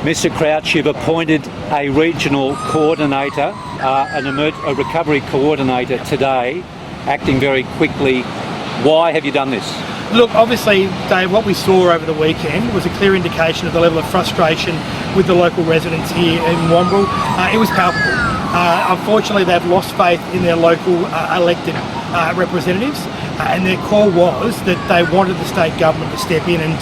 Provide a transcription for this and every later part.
Mr Crouch, you've appointed a regional coordinator, a recovery coordinator today, acting very quickly. Why have you done this? Look, obviously, Dave, what we saw over the weekend was a clear indication of the level of frustration with the local residents here in Wamberal. It was palpable. Unfortunately, they've lost faith in their local elected representatives, and their call was that they wanted the state government to step in. And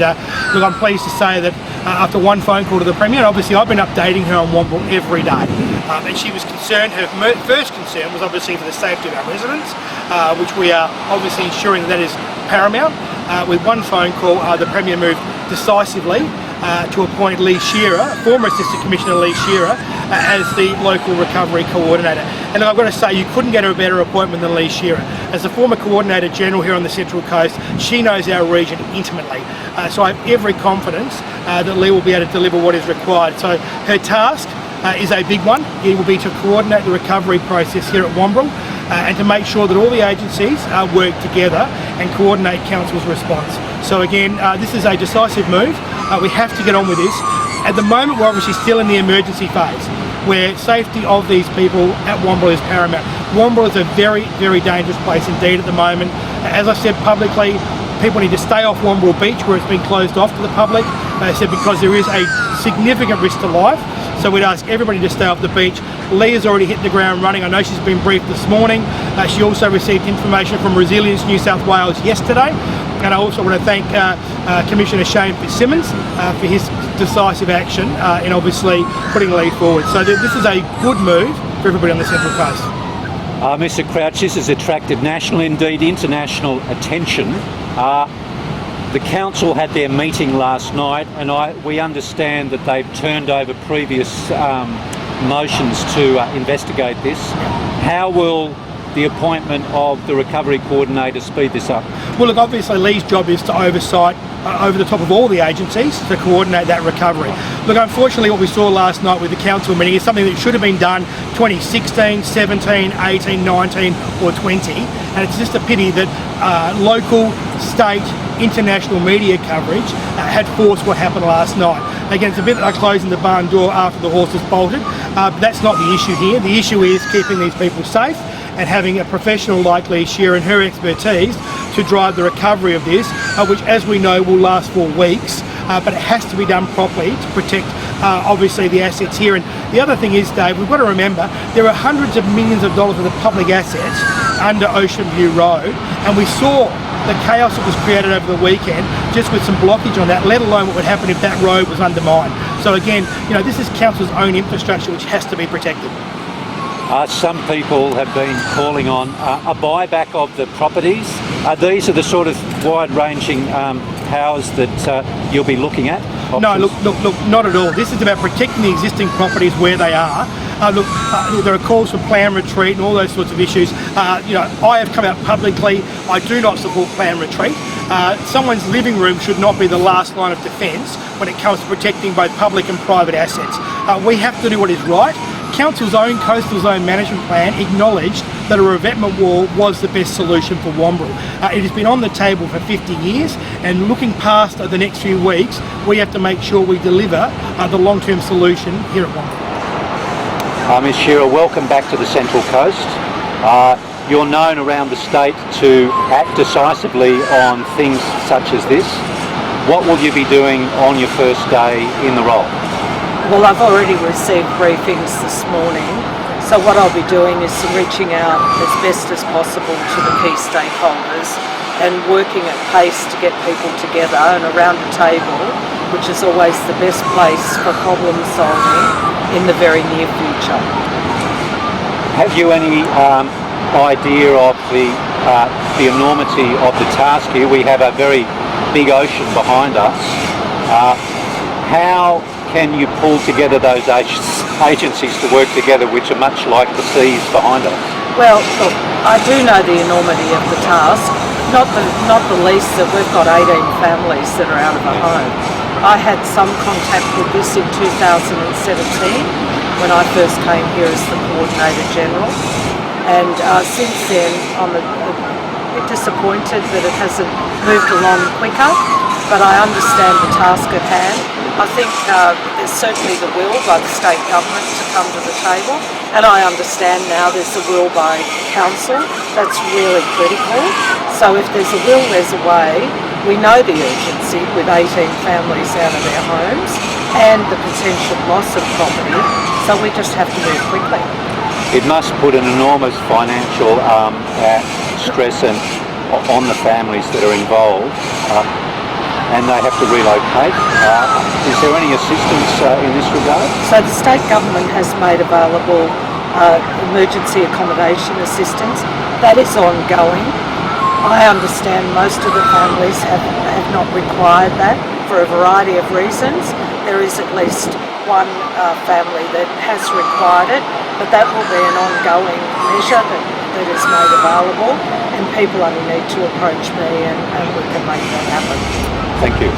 look, I'm pleased to say that after one phone call to the Premier, and obviously I've been updating her on Wamberal every day, and she was concerned, her first concern was obviously for the safety of our residents, which we are obviously ensuring that is paramount. With one phone call, the Premier moved decisively to appoint Lee Shearer, former Assistant Commissioner Lee Shearer, as the local recovery coordinator. And I've got to say, you couldn't get a better appointment than Lee Shearer. As the former Coordinator General here on the Central Coast, she knows our region intimately. So I have every confidence that Lee will be able to deliver what is required. So her task is a big one. It will be to coordinate the recovery process here at Wamberal and to make sure that all the agencies work together and coordinate Council's response. So again, this is a decisive move. We have to get on with this. At the moment, we're obviously still in the emergency phase, where safety of these people at Wamberal is paramount. Wamberal is a very, very dangerous place indeed at the moment. As I said publicly, people need to stay off Wamberal Beach, where it's been closed off to the public. I said because there is a significant risk to life. So we'd ask everybody to stay off the beach. Lee has already hit the ground running. I know she's been briefed this morning. She also received information from Resilience New South Wales yesterday. And I also want to thank Commissioner Shane Fitzsimmons for his decisive action in obviously putting Lee forward. So this is a good move for everybody on the Central Coast. Mr Crouch, this has attracted national, indeed international attention. The council had their meeting last night, and we understand that they've turned over previous motions to investigate this. How will the appointment of the recovery coordinator speed this up? Well, look, obviously Lee's job is to oversight over the top of all the agencies to coordinate that recovery. Look, unfortunately what we saw last night with the council meeting is something that should have been done 2016, 17, 18, 19 or 20, and it's just a pity that local, state, international media coverage had forced what happened last night. Again, it's a bit like closing the barn door after the horse has bolted, but that's not the issue here. The issue is keeping these people safe and having a professional like Lee Shearer and her expertise to drive the recovery of this, which as we know will last for weeks, but it has to be done properly to protect obviously the assets here. And the other thing is, Dave, we've got to remember there are hundreds of millions of dollars worth of public assets under Ocean View Road, and we saw the chaos that was created over the weekend just with some blockage on that, let alone what would happen if that road was undermined. So again, this is Council's own infrastructure which has to be protected. Some people have been calling on a buyback of the properties. These are the sort of wide-ranging powers that you'll be looking at? Options? No, look, not at all. This is about protecting the existing properties where they are. There are calls for plan retreat and all those sorts of issues. I have come out publicly. I do not support plan retreat. Someone's living room should not be the last line of defence when it comes to protecting both public and private assets. We have to do what is right. Council's own coastal zone management plan acknowledged that a revetment wall was the best solution for Wamberal. It has been on the table for 50 years, and looking past the next few weeks, we have to make sure we deliver the long-term solution here at Wamberal. Ms Shearer, welcome back to the Central Coast. You're known around the state to act decisively on things such as this. What will you be doing on your first day in the role? Well, I've already received briefings this morning, so what I'll be doing is reaching out as best as possible to the key stakeholders and working at pace to get people together and around the table, which is always the best place for problem solving in the very near future. Have you any idea of the enormity of the task here? We have a very big ocean behind us. How can you pull together those agencies to work together, which are much like the seas behind us? Well, look, I do know the enormity of the task, not the least that we've got 18 families that are out of a home. I had some contact with this in 2017 when I first came here as the Coordinator General, and since then I'm a bit disappointed that it hasn't moved along quicker, but I understand the task at hand. I think there's There's certainly the will by the state government to come to the table, and I understand now there's a will by council. That's really critical. So if there's a will, there's a way. We know the urgency with 18 families out of their homes and the potential loss of property, so we just have to move quickly. It must put an enormous financial stress on the families that are involved, and they have to relocate. Is there any assistance in this regard? So the state government has made available emergency accommodation assistance. That is ongoing. I understand most of the families have not required that for a variety of reasons. There is at least one family that has required it, but that will be an ongoing measure that is made available, and people only need to approach me and we can make that happen. Thank you.